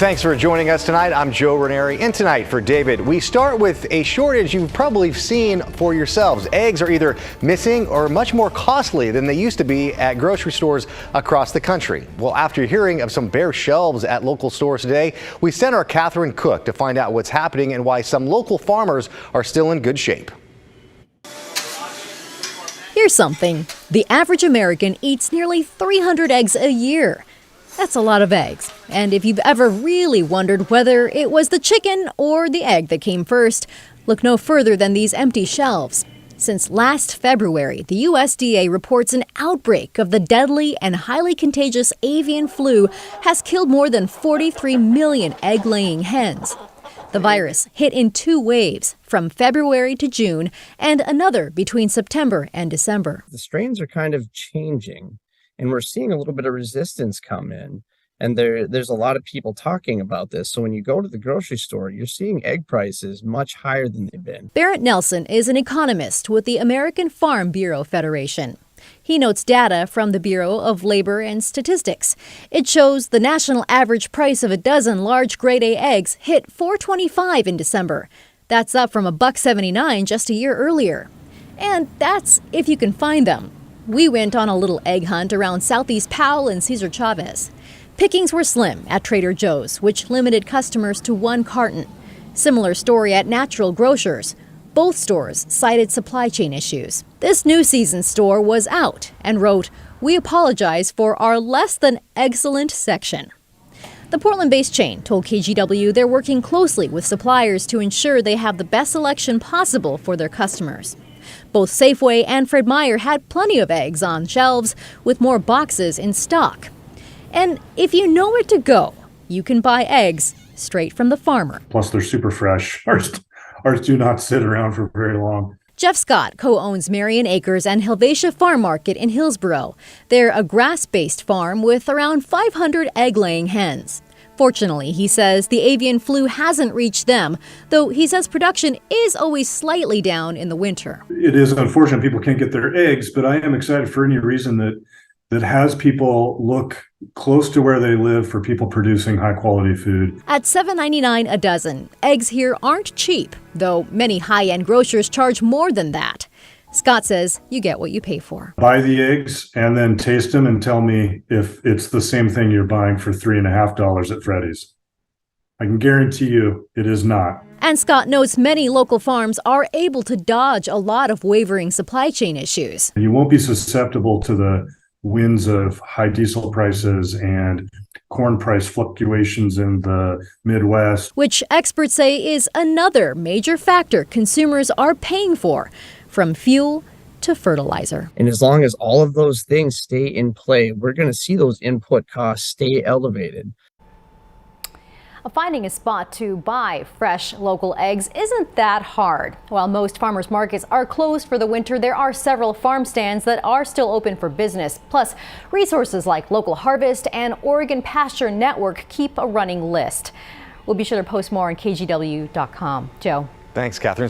Thanks for joining us tonight. I'm Joe Ranieri, and tonight for David, we start with a shortage you've probably seen for yourselves. Eggs are either missing or much more costly than they used to be at grocery stores across the country. Well, after hearing of some bare shelves at local stores today, we sent our Catherine Cook to find out what's happening and why some local farmers are still in good shape. Here's something. The average American eats nearly 300 eggs a year. That's a lot of eggs. And if you've ever really wondered whether it was the chicken or the egg that came first, look no further than these empty shelves. Since last February, the USDA reports an outbreak of the deadly and highly contagious avian flu has killed more than 43 million egg-laying hens. The virus hit in two waves, from February to June, and another between September and December. The strains are kind of changing, and we're seeing a little bit of resistance come in. And there's a lot of people talking about this. So when you go to the grocery store, you're seeing egg prices much higher than they've been. Barrett Nelson is an economist with the American Farm Bureau Federation. He notes data from the Bureau of Labor and Statistics. It shows the national average price of a dozen large grade A eggs hit $4.25 in December. That's up from $1.79 just a year earlier. And that's if you can find them. We went on a little egg hunt around Southeast Powell and Cesar Chavez. Pickings were slim at Trader Joe's, which limited customers to one carton. Similar story at Natural Grocers. Both stores cited supply chain issues. This New Season store was out and wrote, "We apologize for our less than excellent section." The Portland-based chain told KGW they're working closely with suppliers to ensure they have the best selection possible for their customers. Both Safeway and Fred Meyer had plenty of eggs on shelves, with more boxes in stock. And if you know where to go, you can buy eggs straight from the farmer. Plus, they're super fresh. Ours do not sit around for very long. Jeff Scott co-owns Marion Acres and Helvetia Farm Market in Hillsboro. They're a grass-based farm with around 500 egg-laying hens. Fortunately, he says, the avian flu hasn't reached them, though he says production is always slightly down in the winter. It is unfortunate people can't get their eggs, but I am excited for any reason that has people look close to where they live for people producing high-quality food. At $7.99 a dozen, eggs here aren't cheap, though many high-end grocers charge more than that. Scott says you get what you pay for. Buy the eggs and then taste them and tell me if it's the same thing you're buying for $3.50 at Freddy's. I can guarantee you it is not. And Scott notes many local farms are able to dodge a lot of wavering supply chain issues. You won't be susceptible to the winds of high diesel prices and corn price fluctuations in the Midwest, which experts say is another major factor consumers are paying for, from fuel to fertilizer. And as long as all of those things stay in play, we're going to see those input costs stay elevated. Finding a spot to buy fresh local eggs isn't that hard. While most farmers markets are closed for the winter, there are several farm stands that are still open for business. Plus, resources like Local Harvest and Oregon Pasture Network keep a running list. We'll be sure to post more on KGW.com. Joe. Thanks, Catherine.